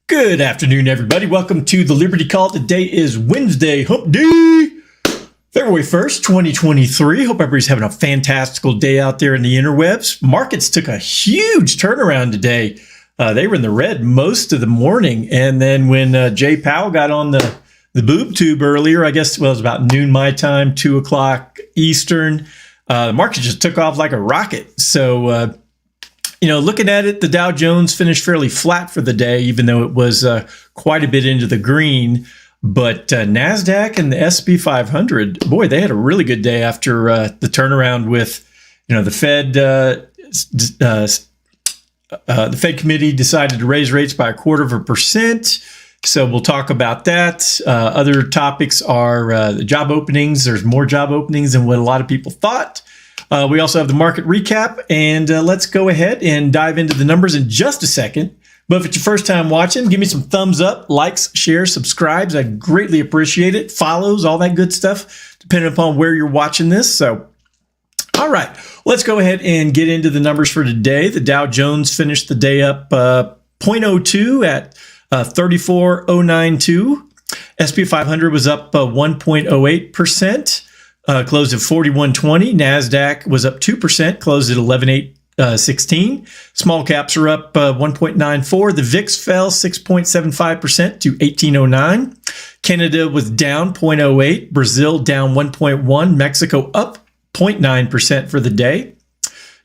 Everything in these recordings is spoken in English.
Good afternoon, everybody. Welcome to the Liberty Call. Today is Wednesday, Hump Day, February 1st, 2023. Hope everybody's having a fantastical day out there in the interwebs. Markets took a huge turnaround today. They were in the red most of the morning. And then when Jay Powell got on the boob tube earlier, I guess it was about noon my time, 2 o'clock Eastern, the market just took off like a rocket. So, looking at it, the Dow Jones finished fairly flat for the day, even though it was quite a bit into the green. But NASDAQ and the S&P 500, boy, they had a really good day after the turnaround with, the Fed. The Fed committee decided to raise rates by 0.25%. So we'll talk about that. Other topics are the job openings. There's more job openings than what a lot of people thought. We also have the market recap, and let's go ahead and dive into the numbers in just a second. But if it's your first time watching, give me some thumbs up, likes, shares, subscribes. I greatly appreciate it. Follows, all that good stuff, depending upon where you're watching this. So, all right, let's go ahead and get into the numbers for today. The Dow Jones finished the day up 0.02 at 34,092. S&P 500 was up 1.08%. Closed at 4120. NASDAQ was up 2%, closed at 11,816. Small caps are up 1.94. The VIX fell 6.75% to 1809. Canada was down 0.08. Brazil down 1.1. Mexico up 0.9% for the day.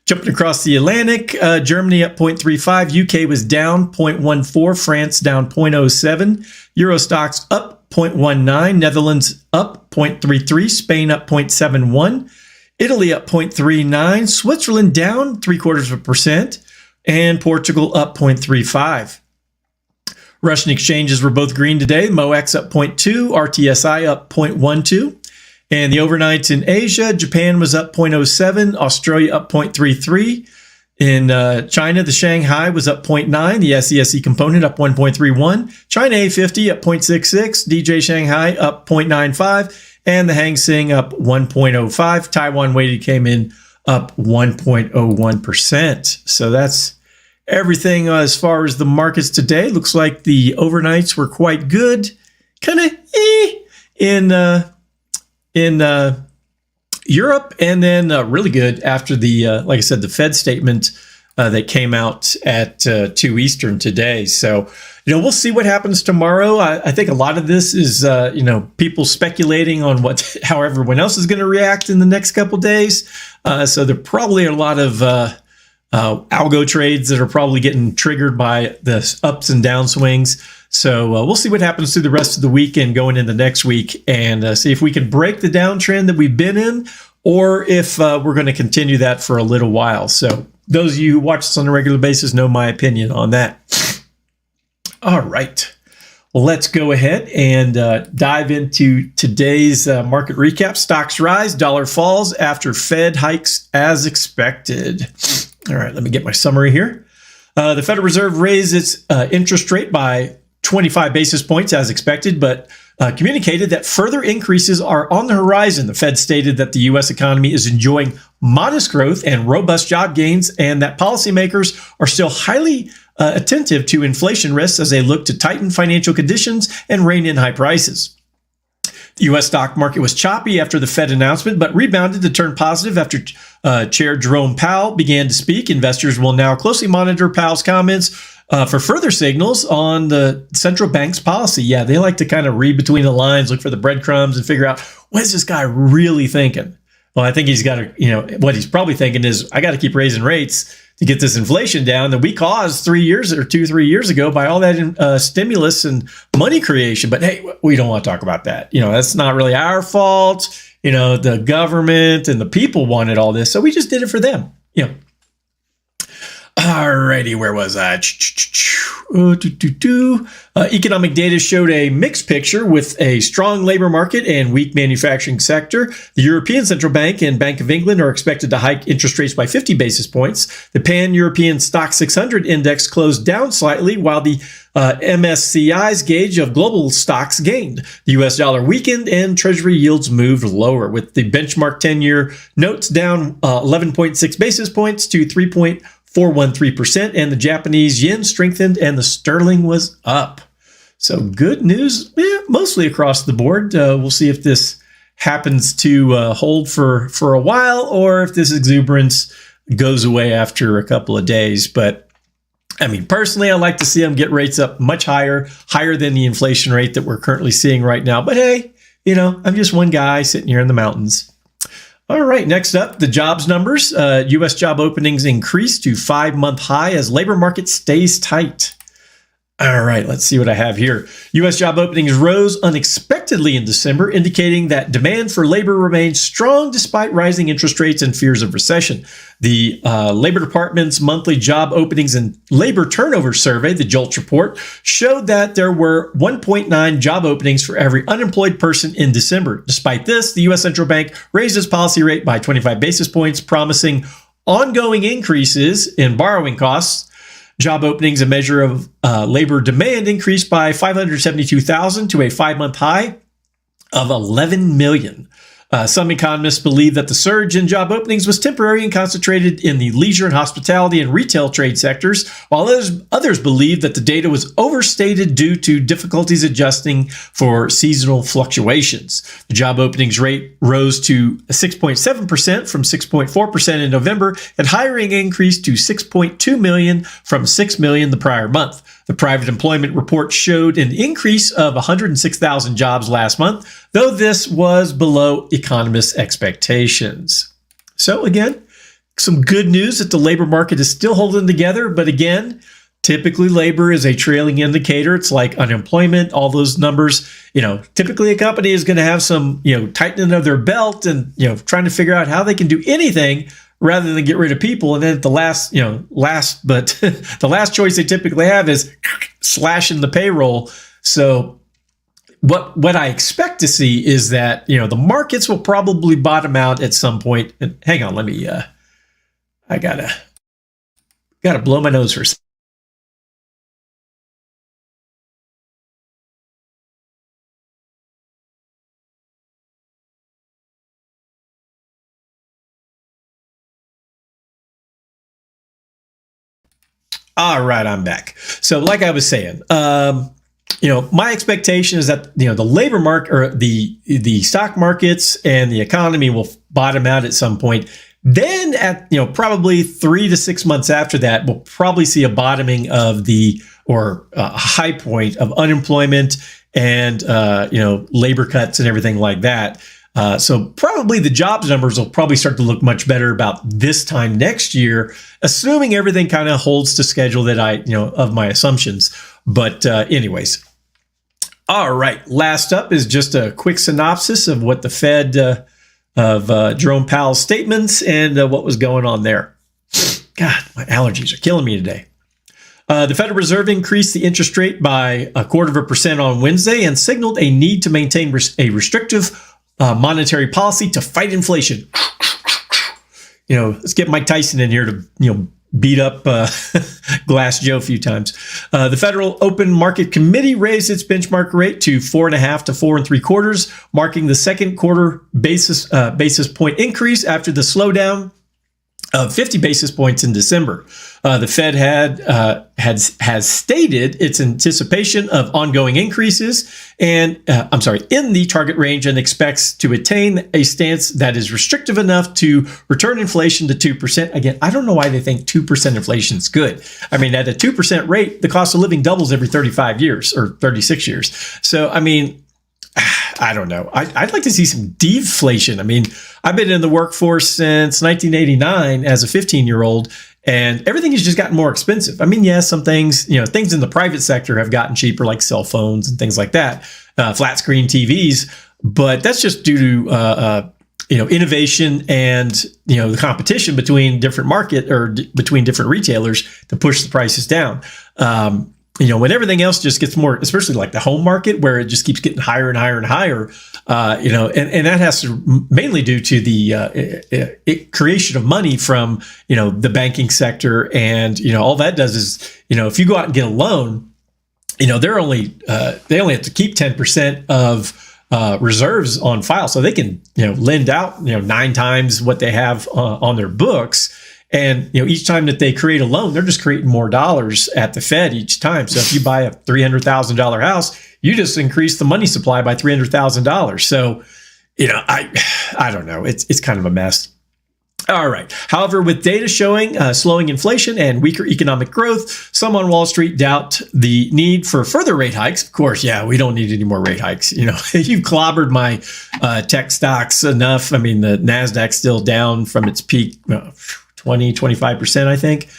Jumping across the Atlantic, Germany up 0.35. UK was down 0.14. France down 0.07. Euro stocks up 0.19, Netherlands up 0.33, Spain up 0.71, Italy up 0.39, Switzerland down 0.75%, and Portugal up 0.35. Russian exchanges were both green today. MOEX up 0.2, RTSI up 0.12. And the overnights in Asia, Japan was up 0.07, Australia up 0.33. In China, the Shanghai was up 0.9, the SESE component up 1.31, China A50 up 0.66, DJ Shanghai up 0.95, and the Hang Seng up 1.05. Taiwan weighted came in up 1.01%. So that's everything as far as the markets today. Looks like the overnights were quite good, kind of in Europe, and then really good after the, like I said, the Fed statement that came out at 2 Eastern today. So, we'll see what happens tomorrow. I think a lot of this is, people speculating on how everyone else is going to react in the next couple days. So there probably are a lot of algo trades that are probably getting triggered by the ups and down swings. So we'll see what happens through the rest of the week and going into next week, and see if we can break the downtrend that we've been in, or if we're going to continue that for a little while. So those of you who watch this on a regular basis know my opinion on that. All right. Well, let's go ahead and dive into today's market recap. Stocks rise, dollar falls after Fed hikes as expected. All right, let me get my summary here. The Federal Reserve raised its interest rate by 25 basis points as expected, but communicated that further increases are on the horizon. The Fed stated that the U.S. economy is enjoying modest growth and robust job gains, and that policymakers are still highly attentive to inflation risks as they look to tighten financial conditions and rein in high prices. The U.S. stock market was choppy after the Fed announcement, but rebounded to turn positive after Chair Jerome Powell began to speak. Investors will now closely monitor Powell's comments for further signals on the central bank's policy. Yeah, they like to kind of read between the lines, look for the breadcrumbs, and figure out, what is this guy really thinking? Well, I think he's got to, what he's probably thinking is, I got to keep raising rates to get this inflation down that we caused 3 years ago by all that stimulus and money creation. But hey, we don't want to talk about that. That's not really our fault. The government and the people wanted all this, so we just did it for them. Alrighty, where was I? Economic data showed a mixed picture with a strong labor market and weak manufacturing sector. The European Central Bank and Bank of England are expected to hike interest rates by 50 basis points. The Pan-European Stock 600 index closed down slightly, while the MSCI's gauge of global stocks gained. The U.S. dollar weakened and Treasury yields moved lower, with the benchmark 10-year notes down 11.6 basis points to 3.4 0.413%, and the Japanese yen strengthened and the sterling was up. So good news, mostly across the board. We'll see if this happens to hold for a while or if this exuberance goes away after a couple of days. But I mean, personally, I like to see them get rates up much higher than the inflation rate that we're currently seeing right now. But hey, I'm just one guy sitting here in the mountains. All right, next up, the jobs numbers. U.S. job openings increased to 5-month high as labor market stays tight. All right, let's see what I have here. U.S. job openings rose unexpectedly in December, indicating that demand for labor remains strong despite rising interest rates and fears of recession. The Labor Department's monthly job openings and labor turnover survey, the JOLTS report, showed that there were 1.9 job openings for every unemployed person in December. Despite this, the U.S. Central Bank raised its policy rate by 25 basis points, promising ongoing increases in borrowing costs. Job openings, a measure of labor demand, increased by 572,000 to a 5-month high of 11 million. Some economists believe that the surge in job openings was temporary and concentrated in the leisure and hospitality and retail trade sectors, while others believe that the data was overstated due to difficulties adjusting for seasonal fluctuations. The job openings rate rose to 6.7% from 6.4% in November, and hiring increased to 6.2 million from 6 million the prior month. The private employment report showed an increase of 106,000 jobs last month, though this was below economists' expectations. So again, some good news that the labor market is still holding together. But again, typically labor is a trailing indicator. It's like unemployment, all those numbers. Typically a company is going to have some, tightening of their belt and, trying to figure out how they can do anything rather than get rid of people. And then at the last the last choice they typically have is slashing the payroll. So what I expect to see is that, the markets will probably bottom out at some point. And hang on, I gotta blow my nose for a second. All right, I'm back. So like I was saying, my expectation is that, the labor market or the stock markets and the economy will bottom out at some point. Then at, probably 3 to 6 months after that, we'll probably see a bottoming of a high point of unemployment and, labor cuts and everything like that. So probably the jobs numbers will probably start to look much better about this time next year, assuming everything kind of holds to schedule that of my assumptions. But anyways, all right. Last up is just a quick synopsis of what the Fed of Jerome Powell's statements and what was going on there. God, my allergies are killing me today. The Federal Reserve increased the interest rate by 0.25% on Wednesday and signaled a need to maintain a restrictive monetary policy to fight inflation. Let's get Mike Tyson in here to, beat up Glass Joe a few times. The Federal Open Market Committee raised its benchmark rate to 4.5 to 4.75, marking the second quarter basis point increase after the slowdown of 50 basis points in December. The Fed has stated its anticipation of ongoing increases in the target range and expects to attain a stance that is restrictive enough to return inflation to 2%. Again, I don't know why they think 2% inflation is good. I mean, at a 2% rate, the cost of living doubles every 35 years or 36 years. So, I mean, I don't know. I'd like to see some deflation. I mean, I've been in the workforce since 1989 as a 15-year-old, and everything has just gotten more expensive. I mean, yes, some things, things in the private sector have gotten cheaper, like cell phones and things like that, flat screen TVs, but that's just due to, innovation and, the competition between different between different retailers to push the prices down. When everything else just gets more, especially like the home market, where it just keeps getting higher and higher and higher, and that has to mainly due to the creation of money from, the banking sector. And, all that does is, if you go out and get a loan, they only have to keep 10% of reserves on file. So they can, lend out, 9 times what they have on their books. And, each time that they create a loan, they're just creating more dollars at the Fed each time. So if you buy a $300,000 house, you just increase the money supply by $300,000. So, I don't know. It's kind of a mess. All right. However, with data showing slowing inflation and weaker economic growth, some on Wall Street doubt the need for further rate hikes. Of course, we don't need any more rate hikes. You've clobbered my tech stocks enough. I mean, the NASDAQ's still down from its peak, 25%, I think.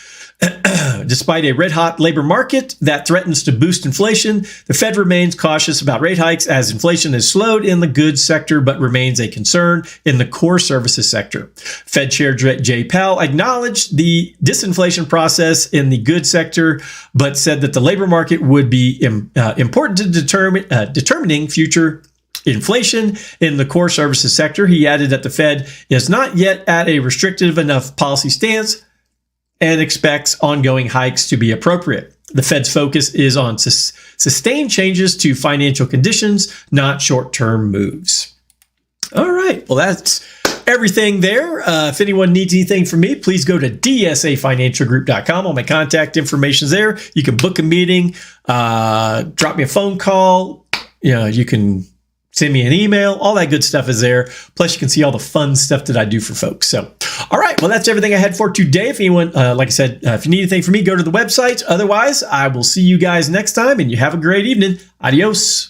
Despite a red-hot labor market that threatens to boost inflation, the Fed remains cautious about rate hikes as inflation has slowed in the goods sector but remains a concern in the core services sector. Fed Chair Jay Powell acknowledged the disinflation process in the goods sector, but said that the labor market would be important to determining future inflation in the core services sector. He added that the Fed is not yet at a restrictive enough policy stance and expects ongoing hikes to be appropriate. The Fed's focus is on sustained changes to financial conditions, not short-term moves. All right. Well, that's everything there. If anyone needs anything from me, please go to dsafinancialgroup.com. All my contact information is there. You can book a meeting, drop me a phone call. You can send me an email. All that good stuff is there. Plus, you can see all the fun stuff that I do for folks. So, all right. Well, that's everything I had for today. If anyone, like I said, if you need anything from me, go to the website. Otherwise, I will see you guys next time, and you have a great evening. Adios.